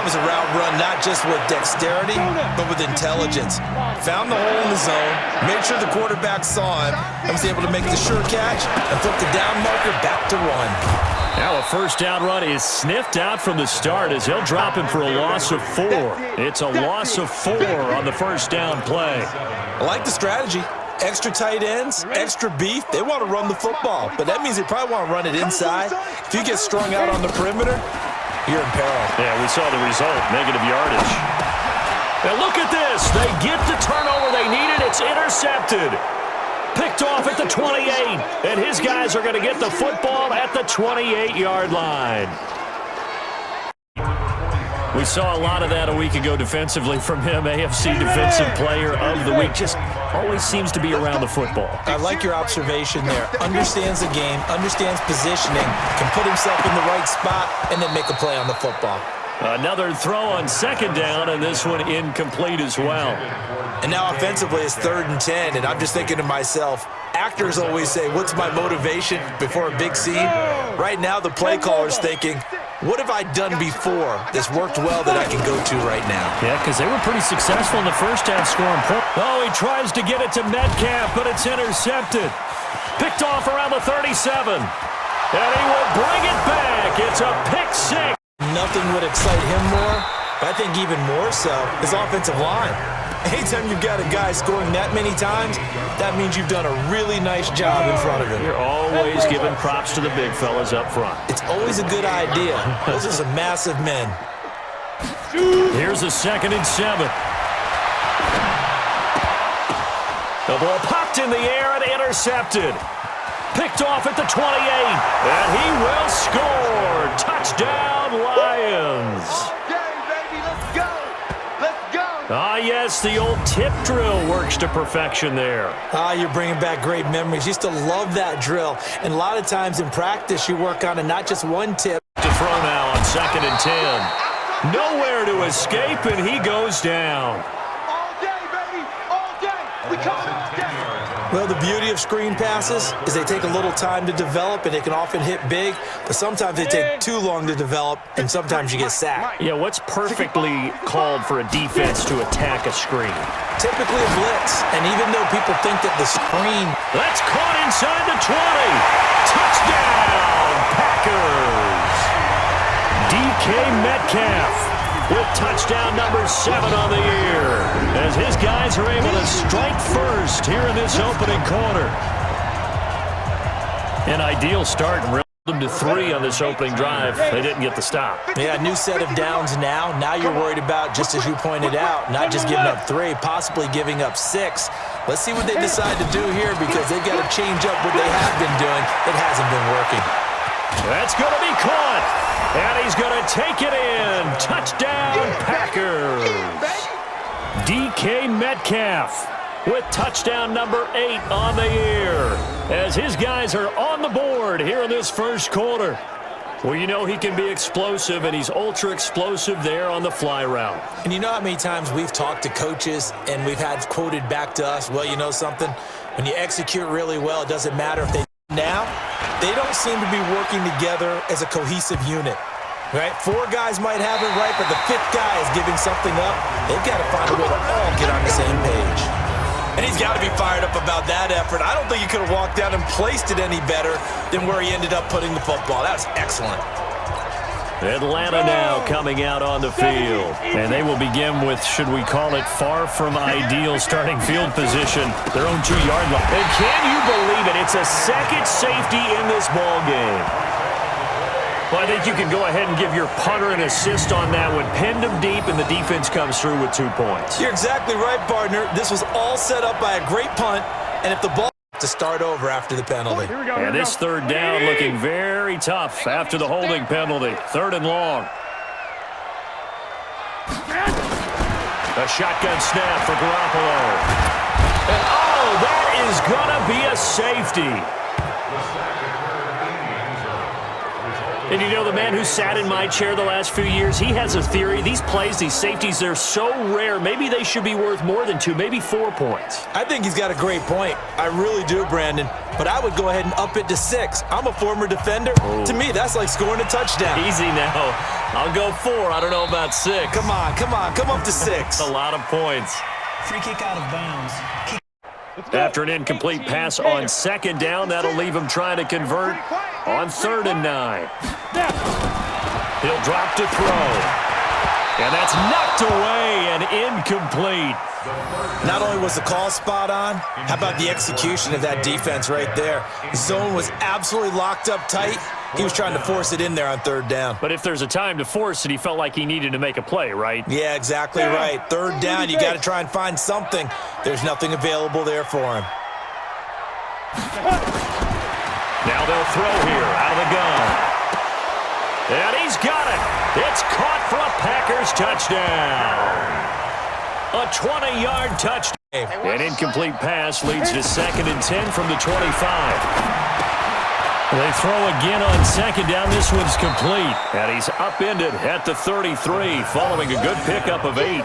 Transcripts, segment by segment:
was a route run not just with dexterity, but with intelligence. Found the hole in the zone, made sure the quarterback saw him, and was able to make the sure catch and flip the down marker back to run. Now a first down run is sniffed out from the start as he'll drop him for a loss of 4. It's a loss of 4 on the first down play. I like the strategy. Extra tight ends, extra beef, they want to run the football, but that means they probably want to run it inside. If you get strung out on the perimeter, you're in peril. Yeah, we saw the result, negative yardage. And look at this. They get the turnover they needed. It's intercepted. Picked off at the 28, and his guys are going to get the football at the 28-yard line. We saw a lot of that a week ago defensively from him. AFC Defensive Player of the Week. Just always seems to be around the football. I like your observation there. Understands the game, understands positioning, can put himself in the right spot, and then make a play on the football. Another throw on second down, and this one incomplete as well. And now offensively it's 3rd and 10, and I'm just thinking to myself, actors always say, what's my motivation before a big scene? Right now the play caller's thinking, what have I done before that's worked well that I can go to right now? Yeah, because they were pretty successful in the first half scoring points. Oh, he tries to get it to Metcalf, but it's intercepted. Picked off around the 37. And he will bring it back. It's a pick 6. Nothing would excite him more, but I think even more so his offensive line. Anytime you've got a guy scoring that many times, that means you've done a really nice job in front of him. You're always giving props to the big fellas up front. It's always a good idea. Those are some massive men. Here's a 2nd and 7. The ball popped in the air and intercepted. Picked off at the 28, and he will score. Touchdown, Lions. Ah, yes, the old tip drill works to perfection there. Ah, you're bringing back great memories. Used to love that drill. And a lot of times in practice, you work on it, not just one tip. To throw now on 2nd and 10. Nowhere to escape, and he goes down. All day, baby, all day. We coming all day. Well, the beauty of screen passes is they take a little time to develop, and they can often hit big, but sometimes they take too long to develop, and sometimes you get sacked. Yeah, what's perfectly called for a defense to attack a screen? Typically a blitz, and even though people think that the screen... That's caught inside the 20. Touchdown, Packers. DK Metcalf with touchdown number 7 on the year, as his guys are able to strike first here in this opening quarter. An ideal start and reeled them to 3 on this opening drive. They didn't get the stop. Yeah, new set of downs now. Now you're worried about, just as you pointed out, not just giving up 3, possibly giving up 6. Let's see what they decide to do here, because they've got to change up what they have been doing. It hasn't been working. That's going to be caught. And he's going to take it in. Touchdown, Packers. DK Metcalf with touchdown number 8 on the year, as his guys are on the board here in this first quarter. Well, you know he can be explosive, and he's ultra-explosive there on the fly route. And you know how many times we've talked to coaches and we've had quoted back to us, well, you know something? When you execute really well, it doesn't matter if they now. They don't seem to be working together as a cohesive unit, right? 4 guys might have it right, but the 5th guy is giving something up. They've got to find a way to all get on the same page. And he's got to be fired up about that effort. I don't think he could have walked down and placed it any better than where he ended up putting the football. That's excellent. Atlanta now coming out on the field. And they will begin with, should we call it, far from ideal starting field position, their own 2-yard line. And can you believe it? It's a second safety in this ball game. Well, I think you can go ahead and give your punter an assist on that one. Pinned him deep, and the defense comes through with 2 points. You're exactly right, partner. This was all set up by a great punt, and if the ball to start over after the penalty. And this 3rd down looking very tough after the holding penalty. 3rd and long. A shotgun snap for Garoppolo. And oh, that is going to be a safety. And you know, the man who sat in my chair the last few years, he has a theory. These plays, these safeties, they're so rare. Maybe they should be worth more than 2, maybe 4 points. I think he's got a great point. I really do, Brandon. But I would go ahead and up it to 6. I'm a former defender. To me, that's like scoring a touchdown. Easy now. I'll go 4. I don't know about 6. Come on. Come up to 6. A lot of points. Free kick out of bounds. After an incomplete pass on second down, that'll leave him trying to convert on 3rd and 9. He'll drop to throw. And that's knocked away and incomplete. Not only was the call spot on, how about the execution of that defense right there? Zone was absolutely locked up tight. He was trying to force it in there on 3rd down. But if there's a time to force it, he felt like he needed to make a play, right? Yeah, exactly right. 3rd down, you got to try and find something. There's nothing available there for him. Now they'll throw here out of the gun. And he's got it. It's caught for a Packers touchdown. A 20-yard touchdown. An incomplete pass leads to 2nd and 10 from the 25. They throw again on 2nd down. This one's complete. And he's upended at the 33 following a good pickup of 8.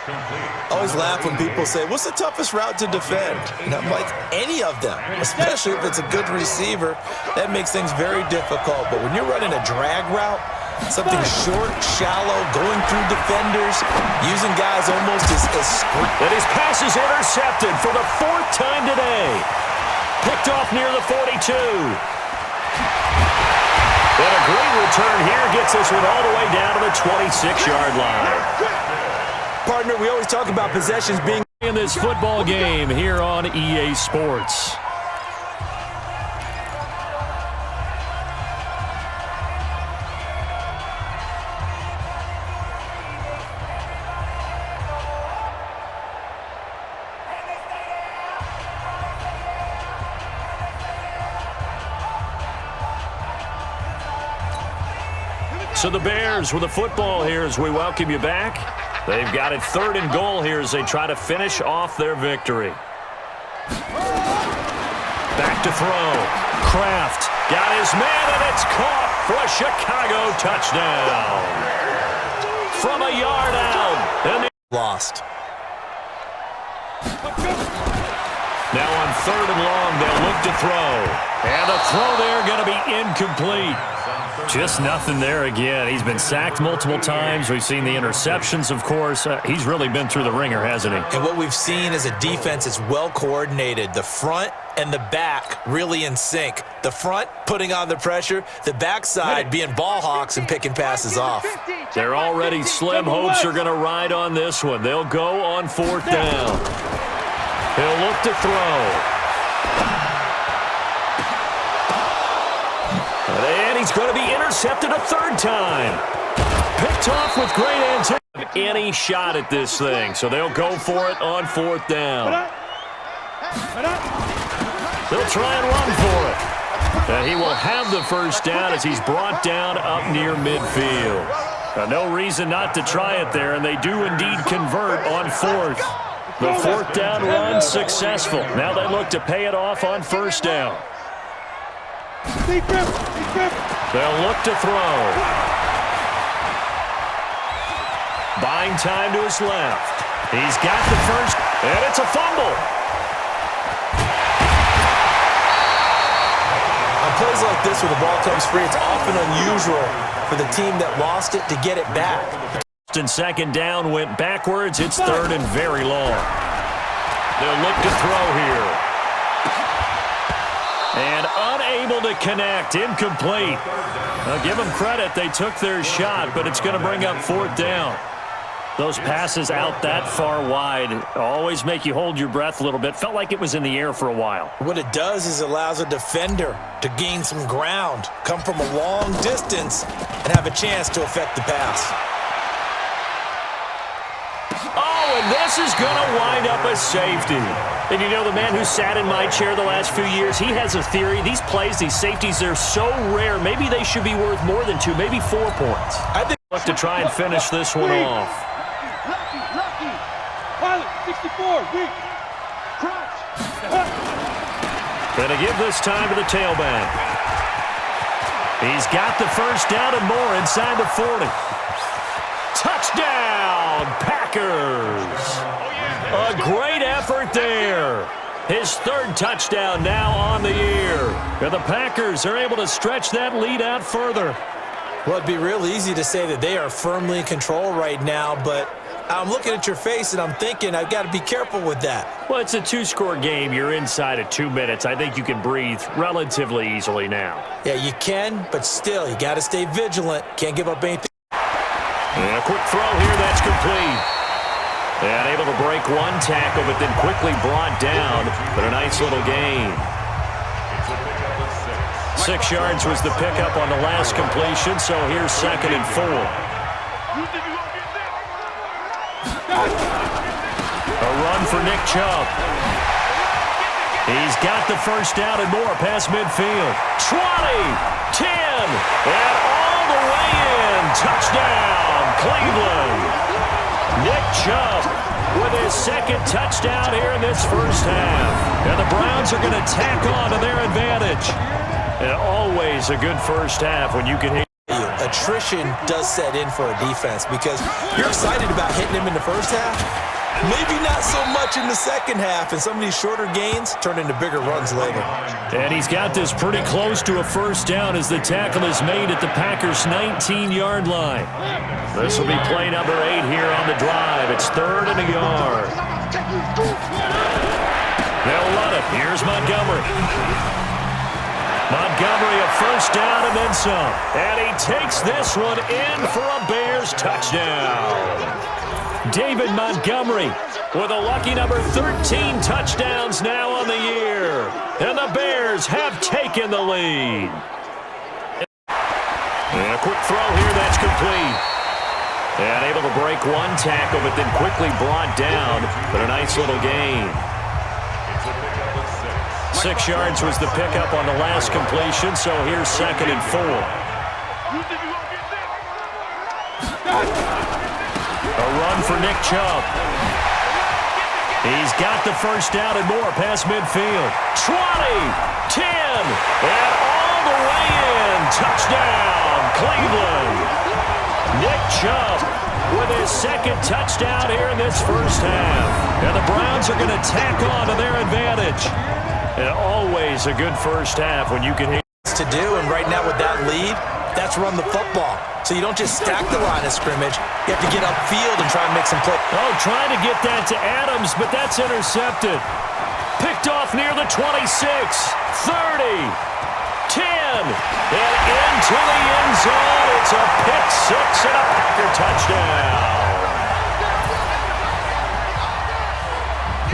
I always laugh when people say, what's the toughest route to defend? And I'm like, any of them, especially if it's a good receiver. That makes things very difficult. But when you're running a drag route, something short, shallow, going through defenders, using guys almost as screen. And his pass is intercepted for the 4th time today. Picked off near the 42. And a great return here gets this one all the way down to the 26-yard line. Partner, we always talk about possessions being in this football game here on EA Sports. So the Bears with the football here as we welcome you back. They've got it 3rd and goal here as they try to finish off their victory. Back to throw. Kraft got his man, and it's caught for a Chicago touchdown. From a yard out. And lost. now on 3rd and long, they'll look to throw. And the throw there going to be incomplete. Just nothing there again. He's been sacked multiple times. We've seen the interceptions, of course. He's really been through the ringer, hasn't he? And what we've seen is a defense that's well coordinated. The front and the back really in sync. The front putting on the pressure, the backside being ball hawks and picking passes off. They're already slim hopes are going to ride on this one. They'll go on 4th down. He'll look to throw. And he's going to be intercepted a 3rd time. Picked off with great anticipation. Any shot at this thing, so they'll go for it on 4th down. They'll try and run for it. And he will have the 1st down as he's brought down up near midfield. No reason not to try it there, and they do indeed convert on 4th. The 4th down run successful. Now they look to pay it off on 1st down. They'll look to throw. Buying time to his left. He's got the 1st, and it's a fumble. On plays like this where the ball comes free, it's often unusual for the team that lost it to get it back. And 2nd down went backwards. It's 3rd and very long. They'll look to throw here. And unable to connect. Incomplete. Now give them credit. They took their shot, but it's going to bring up 4th down. Those passes out that far wide always make you hold your breath a little bit. Felt like it was in the air for a while. What it does is it allows a defender to gain some ground, come from a long distance, and have a chance to affect the pass. Oh, and this is going to wind up a safety. And you know, the man who sat in my chair the last few years, he has a theory. These plays, these safeties, they're so rare. Maybe they should be worth more than 2, maybe 4 points. I think look to try and finish this one off. Lucky. Pilot, 64, weak. Crouch. Going to give this time to the tailback. He's got the first down and more inside the 40. Touchdown, Packers. A great effort there. His third touchdown now on the year. And the Packers are able to stretch that lead out further. Well, it'd be real easy to say that they are firmly in control right now, but I'm looking at your face and I'm thinking I've got to be careful with that. Well, it's a two-score game. You're inside of 2 minutes. I think you can breathe relatively easily now. Yeah, you can, but still, you got to stay vigilant. Can't give up anything. And a quick throw here, that's complete. And able to break one tackle, but then quickly brought down. But a nice little gain. 6 yards was the pickup on the last completion, so here's 2nd and 4. A run for Nick Chubb. He's got the first down and more past midfield. 20, 10, and all the way in. Touchdown, Cleveland. Nick Chubb with his 2nd touchdown here in this first half. And the Browns are going to tack on to their advantage. And always a good first half when you can hit. Attrition does set in for a defense because you're excited about hitting him in the first half. Maybe not so much in the second half, and some of these shorter gains turn into bigger runs later. And he's got this pretty close to a first down as the tackle is made at the Packers' 19-yard line. This will be play number 8 here on the drive. It's 3rd and a yard. They'll run it. Here's Montgomery. Montgomery a first down and then some. And he takes this one in for a Bears touchdown. David Montgomery with a lucky number 13 touchdowns now on the year. And the Bears have taken the lead. And a quick throw here, that's complete. And able to break one tackle, but then quickly brought down. But a nice little gain. 6 yards was the pickup on the last completion, so here's 2nd and 4. A run for Nick Chubb. He's got the first down and more past midfield. 20, 10, and all the way in. Touchdown, Cleveland. Nick Chubb with his 2nd touchdown here in this first half. And the Browns are going to tack on to their advantage. And always a good first half when you can hit. To do, and right now with that lead, that's run the football. So you don't just stack the line of scrimmage. You have to get upfield and try and make some plays. Oh, trying to get that to Adams, but that's intercepted. Picked off near the 26, 30, 10, and into the end zone. It's a pick 6 and a Packer touchdown.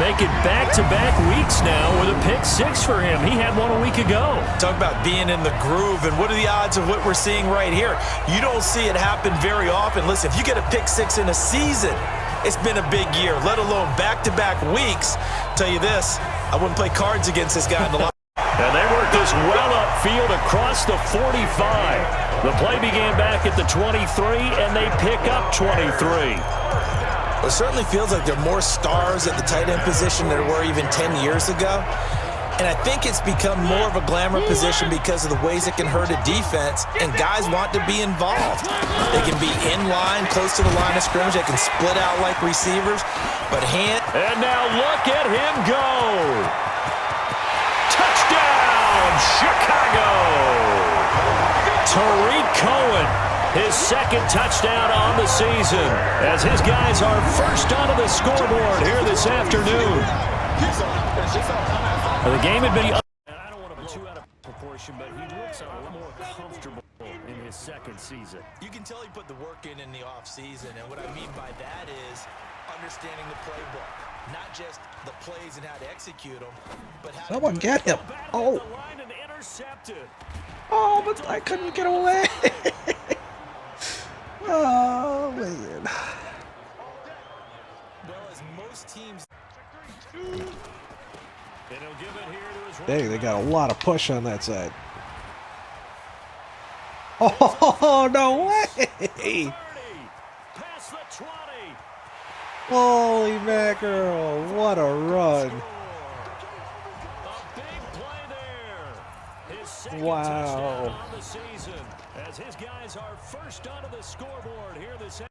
Make it back-to-back weeks now with a pick 6 for him. He had one a week ago. Talk about being in the groove, and what are the odds of what we're seeing right here? You don't see it happen very often. Listen, if you get a pick 6 in a season, it's been a big year, let alone back-to-back weeks. Tell you this, I wouldn't play cards against this guy in the line. And they work this well upfield across the 45. The play began back at the 23, and they pick up 23. It certainly feels like there are more stars at the tight end position than there were even 10 years ago. And I think it's become more of a glamour position because of the ways it can hurt a defense, and guys want to be involved. They can be in line, close to the line of scrimmage. They can split out like receivers. But And now look at him go. Touchdown, Chicago. Tariq Cohen. His 2nd touchdown on the season as his guys are first onto the scoreboard here this afternoon. The game had been... I don't want to put too out of proportion, but he looks a lot more comfortable in his 2nd season. you can tell he put the work in the offseason, and what I mean by that is understanding the playbook. Not just the plays and how to execute them, but how Someone get him. Oh. Oh, but I couldn't get away. Oh, man. Well, as most teams... Dang, they got a lot of push on that side. Oh, no way! Holy mackerel, what a run. A big play there. His second Wow. touchdown on the season as his guys are first onto the scoreboard here this